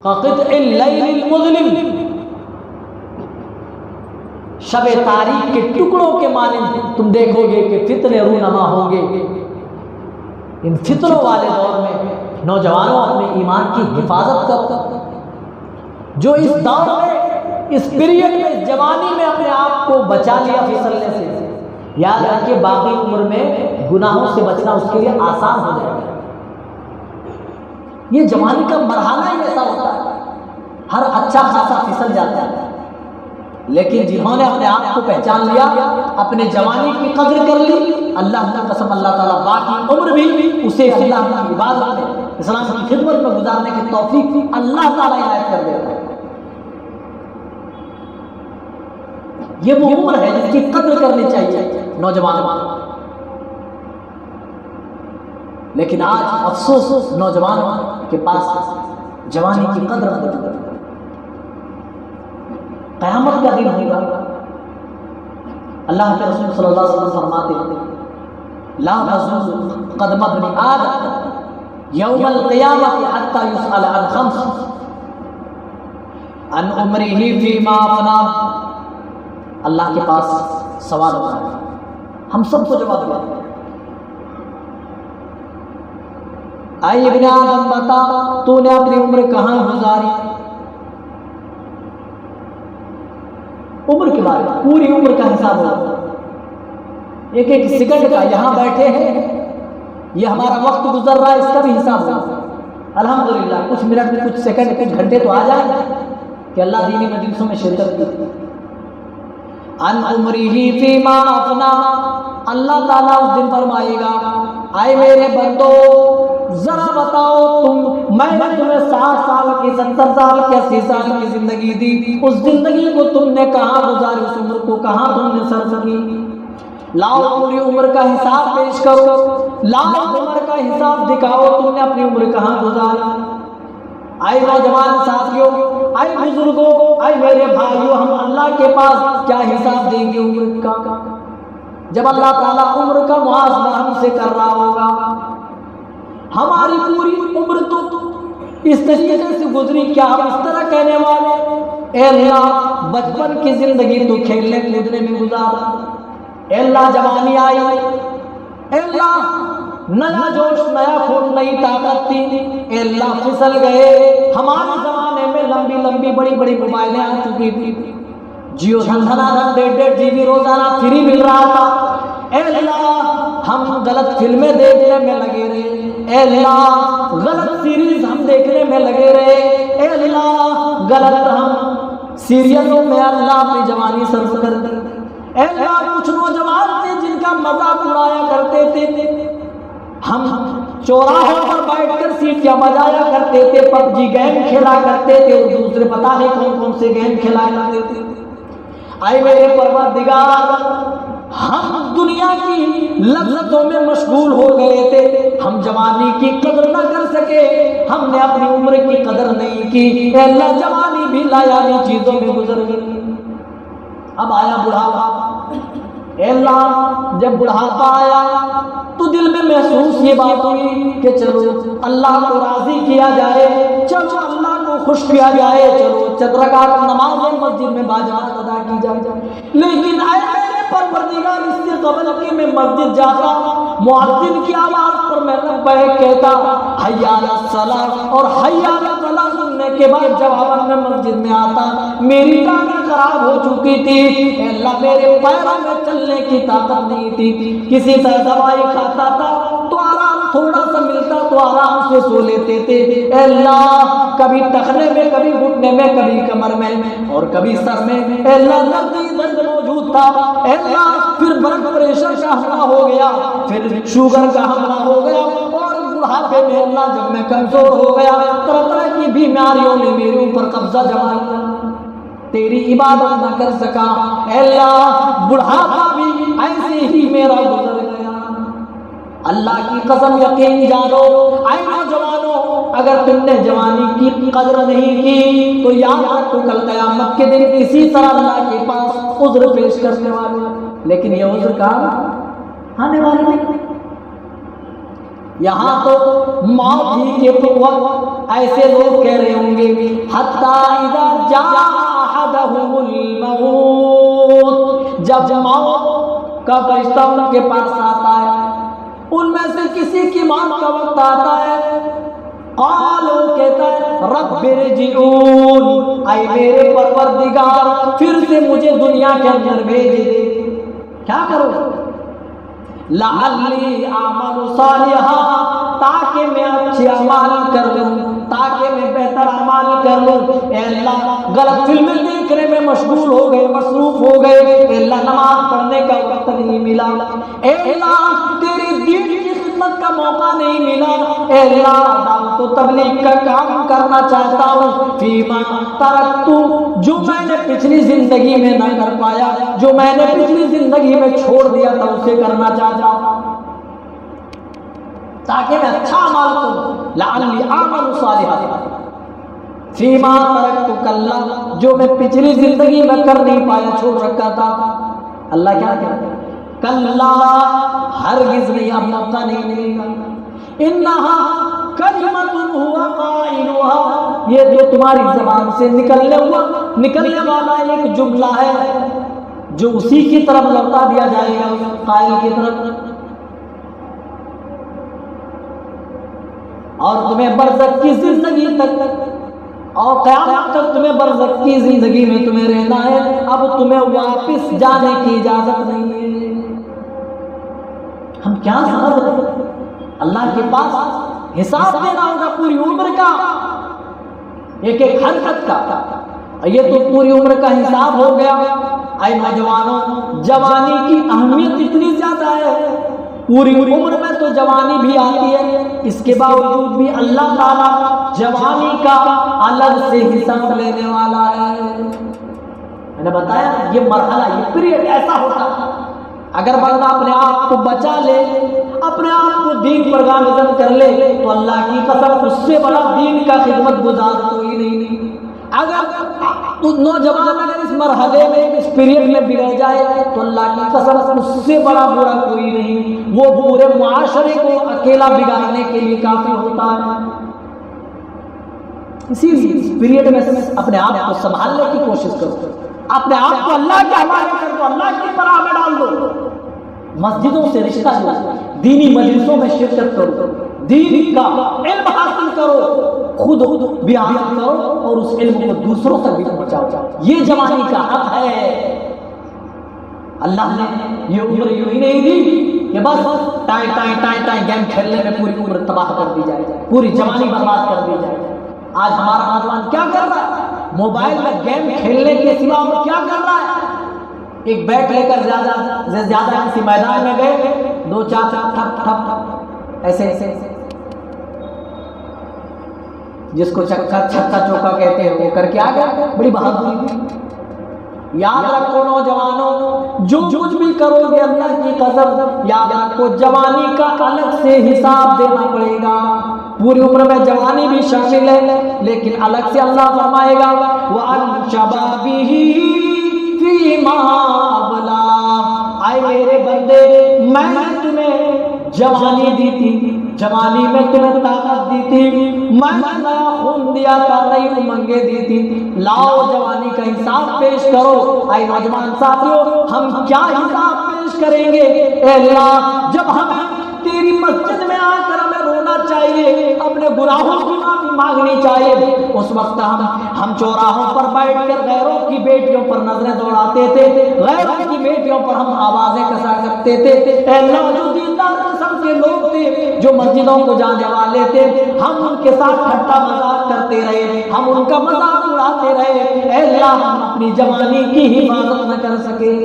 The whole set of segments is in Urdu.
قطع اللیل المظلم، شب تاریک کے ٹکڑوں کے مانند تم دیکھو گے کہ فتنے رونما ہوں گے۔ ان فتنوں والے دور میں نوجوانوں اپنے ایمان کی حفاظت کرو، جو اس دور میں، اس پیریڈ میں، اس جوانی میں اپنے آپ کو بچا لیا پھسلنے سے، یاد رکھیے باقی عمر میں گناہوں سے بچنا اس کے لیے آسان ہو جائے گا۔ یہ جوانی کا مرحلہ ہی ایسا ہوتا ہے، ہر اچھا خاصا پھسل جاتا ہے، لیکن جنہوں نے اپنے آپ کو پہچان لیا، اپنے جوانی کی قدر کر لی، اللہ کی قسم اللہ تعالیٰ باقی عمر بھی اسے اللہ کی عبادت میں، اسلام کی خدمت میں گزارنے کی توفیق اللہ تعالیٰ عنایت کر دیتا ہے۔ یہ وہ عمر ہے جس کی قدر کرنی چاہیے نوجوان، لیکن آج افسوس نوجوانوں کے پاس جوانی کی قدر موجود ہے۔ قیامت کا دن ہوگا، اللہ کے رسول صلی اللہ علیہ وسلم فرماتے ہیں لا تزول قدم ابن آدم یوم القیامت حتی یسأل عن خمس عن عمرہ فیما افنا۔ اللہ کے پاس سوال ہوتا ہے، ہم سب کو جواب دیا، اے ابن آدم بتا تو نے اپنی عمر کہاں گزاری؟ عمر کے بارے میں پوری عمر کا حساب ہوگا، ایک ایک سیکنڈ کا، یہاں بیٹھے ہیں یہ ہمارا وقت گزر رہا ہے، اس کا بھی حساب ہوگا۔ الحمدللہ کچھ منٹ میں، کچھ سیکنڈ، کچھ گھنٹے تو آ جائیں کہ اللہ دینی مجلسوں میں شرکت کی۔ ان عمرہ فیما افنا، اللہ تعالیٰ اس دن فرمائے گا اے میرے بندو ذرا بتاؤ میں نے تمہیں 60 سال کی، 70 سال کی، 80 سال کی زندگی دی، اس زندگی کو تم نے کہاں گزاری؟ اس عمر کو کہاں تم نے صرف کی؟ لاؤ پوری عمر کا حساب پیش کرو، لاؤ عمر کا حساب دکھاؤ، تم نے اپنی عمر کہاں گزاری؟ اے نوجوان ساتھیوں، اے بزرگوں، اے میرے بھائیوں، ہم اللہ کے پاس کیا حساب دیں گے عمر کا؟ جب اللہ تعالیٰ عمر کا محاسبہ ہم سے کر رہا ہوگا، ہماری پوری عمر تو اس طریقے سے گزری، کیا ہم اس طرح کہنے والے اے اللہ بچپن کی زندگی تو کھیلنے کودنے میں گزارا، اے اللہ جوانی آئی، اے اللہ نیا جوش، نیا خون، نئی طاقت تھی، اے اللہ پھسل گئے، ہمارے زمانے میں لمبی لمبی بڑی بڑی موبائلیں آ چکی تھی، جیو دھندنا 1.5 GB روزانہ فری مل رہا تھا، اے اللہ ہم غلط فلمیں دیکھنے میں لگے رہے، اے اللہ غلط سیریز ہم دیکھنے میں لگے رہے، اے اللہ غلط ہم سیریلوں میں اللہ اپنی جوانی صرف کر دی، اے اللہ کچھ نوجوان تھے جن کا مذاق اڑایا کرتے تھے، ہم چوراہوں پر بیٹھ کر سیٹیاں بجایا کرتے تھے، پب جی گیم کھیلا کرتے تھے، اور دوسرے پتہ نہیں کون کون سے گیم کھیلا کرتے تھے۔ اے میرے پروردگار ہم دنیا کی لذتوں میں مشغول ہو گئے تھے، ہم جوانی کی قدر نہ کر سکے، ہم نے اپنی عمر کی قدر نہیں کی، اے اللہ جوانی بھی لایانی چیزوں میں گزر گئی۔ اب آیا بڑھاپا، اے اللہ جب بڑھاپا آیا تو دل میں محسوس یہ بات ہوئی کہ چلو اللہ کو راضی کیا جائے، چلو اللہ کو خوش کیا جائے، چلو چند رکعت نماز مسجد میں باجماعت ادا کی جائے، لیکن اے میرے پروردگار اس سے قبل کہ میں مسجد جاتا، مؤذن کی آواز پر میں لبیک کہتا، حی علی الصلاۃ اور حی علی الفلاح سننے کے بعد جب میں مسجد میں آتا میری ٹانگیں خراب ہو چکی تھی، اے اللہ میرے پیروں میں چلنے کی طاقت نہیں تھی، کسی طرح دوائی کھاتا تھا تو آرام تھوڑا سا ملتا تو آرام سے سو لیتے تھے، اے اللہ کبھی ٹخنے میں، کبھی گھٹنے میں، کبھی کمر میں اور کبھی سر میں، اے اللہ درد موجود تھا، اے اللہ پھر بلڈ پریشر کا حملہ ہو گیا، پھر شوگر کا حملہ ہو گیا، اور بڑھاپے میں اللہ جب میں کمزور ہو گیا طرح طرح کی بیماریوں نے میرے اوپر قبضہ جما لیا، تیری عبادت نہ کر سکا، اے اللہ بڑھاپا بھی ایسے ہی میرا گزر گیا۔ اللہ کی قسم یقین جانو اے نوجوانوں، اگر تم نے جوانی کی قدر نہیں کی تو یاد رکھو کل قیامت کے دن اسی طرح اللہ کے پاس عذر پیش کرنے والے، لیکن یہ عذر کہاں آنے والے نہیں۔ یہاں تو موت ہی کے وقت ایسے لوگ کہہ رہے ہوں گے حتی اذا جاء احدهم الموت، جب موت کا فرشتہ ان کے پاس آتا ہے، ان میں سے کسی کی موت کا وقت آتا ہے، قالوا کہتا ہے رب ارجعون، اے میرے پروردگار پھر سے مجھے دنیا کے اندر بھیج دے، کیا کرو؟ لعلی اعمل صالحا، تاکہ میں اچھے اعمال کر لوں، تاکہ میں بہتر اعمال کر لوں۔ اے اللہ غلط فلمیں دیکھنے میں مشغول ہو گئے، مصروف ہو گئے، اے اللہ نماز پڑھنے کا وقت نہیں ملا، اے اللہ تیری دین کی خدمت کا موقع نہیں ملا، اے اللہ دعوت و تبلیغ کا کام کرنا چاہتا ہوں، فیما ترکت، جو میں نے پچھلی زندگی میں نہ کر پایا، جو میں نے پچھلی زندگی میں چھوڑ دیا تھا اسے کرنا چاہتا ہوں، تاکہ میں اچھا عمل کروں، لعلی اعمل صالحا فیما ترکت کلا، جو میں پچھلی زندگی میں کر نہیں پایا، چھوڑ رکھا تھا۔ اللہ کیا کہتا ہے؟ کلا، ہرگز نہیں، اب موقع نہیں ملے گا، انہا کلمۃ هو قائلها، یہ جو تمہاری زبان سے نکلنے والا ایک جملہ ہے جو اسی کی طرف لوٹا دیا جائے گا، اس قائل کی طرف، اور تمہیں برزخ کی زندگی تک اور قیامت تک تمہیں برزخ کی زندگی میں تمہیں رہنا ہے، اب تمہیں واپس جانے کی اجازت نہیں ہے۔ ہم کیا سمجھ رہے ہیں؟ اللہ کے پاس حساب دینا ہوگا پوری عمر کا، ایک ایک حرکت کا، یہ تو پوری عمر کا حساب ہو گیا۔ اے نوجوانوں، جوانی کی اہمیت اتنی زیادہ ہے، پوری عمر میں تو جوانی بھی آتی ہے، اس کے باوجود بھی اللہ تعالیٰ جوانی کا الگ سے حساب لینے والا ہے۔ میں نے بتایا یہ مرحلہ، یہ پیریڈ ایسا ہوتا ہے، اگر بندہ اپنے آپ کو بچا لے، اپنے آپ کو دین پر گامزن کر لے، تو اللہ کی قسم اس سے بڑا دین کا خدمت گزار کوئی نہیں۔ اگر نوجوان اگر اس مرحلے میں، اس پیریڈ میں بگڑ جائے، تو اللہ کی قسم اس سے بڑا برا کوئی نہیں، وہ پورے معاشرے کو اکیلا بگاڑنے کے لیے کافی ہوتا ہے۔ اسی لیے اس پیریڈ میں اپنے آپ کو سنبھالنے کی کوشش کرو، اپنے آپ کو اللہ کے حوالے کر دو، اللہ کی پناہ میں ڈال دو، مسجدوں سے رشتہ جوڑو، دینی مجلسوں میں شرکت کرو، دین کا علم حاصل کرو، خود بھی حاصل کرو اور اس علم کو دوسروں تک بھی پہنچاؤ، یہ جوانی کا حق ہے۔ اللہ نے یہ عمر یوں ہی نہیں دی کہ بس ٹائیں گیم کھیلنے میں پوری عمر تباہ کر دی جائے، پوری جوانی برباد کر دی جائے۔ آج ہمارا نوجوان کیا کر رہا ہے؟ موبائل میں گیم کھیلنے کے سوا وہ کیا کر رہا ہے؟ ایک بیٹ لے کر زیادہ کسی میدان میں گئے، دو چار ٹھپ ٹھپ ایسے جس کو چھکا چوکا کہتے ہیں وہ کر کے آ گیا، بڑی بہادری۔ یاد رکھو نوجوانوں، جو کچھ بھی کرو گے اللہ کی قسم، یاد رکھو جوانی کا الگ سے حساب دینا پڑے گا۔ پوری عمر میں جوانی بھی شامل ہے، لیکن الگ سے اللہ فرمائے گا وَعَنْ شَبَابِهِ فِيمَا أَبْلَى، آئے میرے بندے، میں نے تمہیں جوانی دی تھی، جوانی میں تمہیں طاقت دی تھی، میں نیا خون دیا تھا، نئی امنگیں دی تھی، لاؤ جوانی کا حساب پیش کرو۔ اے نوجوان ساتھیوں، ہم کیا حساب پیش کریں گے؟ اے اللہ، جب ہمیں تیری مسجد میں آ کر ہمیں رونا چاہیے، اپنے گناہوں کی معافی مانگنی چاہیے، اس وقت ہم چوراہوں پر بیٹھ کر غیروں کی بیٹیوں پر نظریں دوڑاتے تھے، غیروں کی بیٹیوں پر ہم آوازیں کسا کرتے تھے۔ اے اللہ، جو دیندار قسم کے لوگ تھے، جو مسجدوں کو جانے والے تھے، ہم ان کے ساتھ ٹھٹا مذاق کرتے رہے، ہم ان کا مذاق اڑاتے رہے۔ اے اللہ، ہم اپنی جوانی کی حفاظت نہ کر سکے،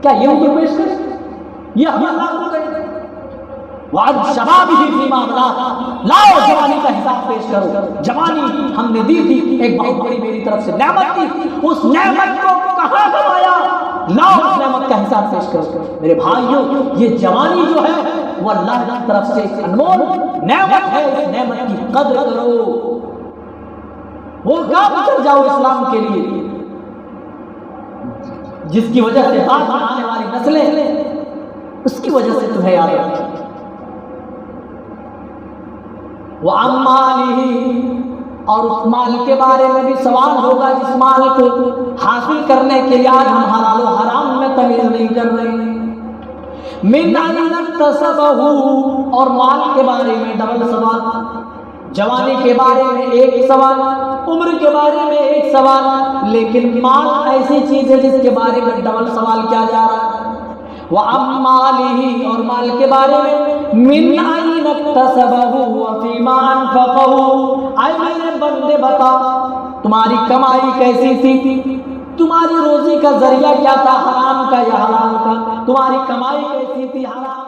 کیا یہ ان کو پیش کریں؟ یہ ہم اللہ کو کہیں وَعَنْ شَبَابِهِ فِيمَا أَبْلَى، لاؤ جوانی کا حساب پیش کرو۔ جوانی ہم نے دی تھی، ایک بہت بڑی میری طرف سے نعمت تھی، اس نعمت کو کہاں گوایا؟ لاؤ اس نعمت کا حساب پیش کرو۔ میرے بھائیوں، یہ جوانی جو ہے وہ اللہ کی طرف سے ایک انمول نعمت ہے، اس نعمت کی قدر کرو، وہ کام کر جاؤ اسلام کے لیے، جس کی وجہ سے بعد میں آنے والی نسلیں اس کی وجہ سے تمہیں یاد رکھیں۔ وَعَمَّالِهِ، اور اس مال کے بارے میں بھی سوال ہوگا جس مال کو حاصل کرنے کے لیے آج ہم حلال و حرام میں تمیز نہیں کر رہے ہیں۔ مِنْ أَيْنَ اكْتَسَبَهُ، اور مال کے بارے میں ڈبل سوال، جوانی کے بارے میں ایک سوال، عمر کے بارے میں ایک سوال، لیکن مال ایسی چیز ہے جس کے بارے میں ڈبل سوال کیا جا رہا ہے۔ وَعَمَّالِهِ، اور مال کے بارے میں مِنْ أَيْنَ اكْتَسَبَهُ وَفِيمَا أَنْفَقَهُ، اے میرے بندے بتا تمہاری کمائی کیسی تھی، تمہاری روزی کا ذریعہ کیا تھا، حرام کا یا حلال کا، تمہاری کمائی کیسی تھی، حرام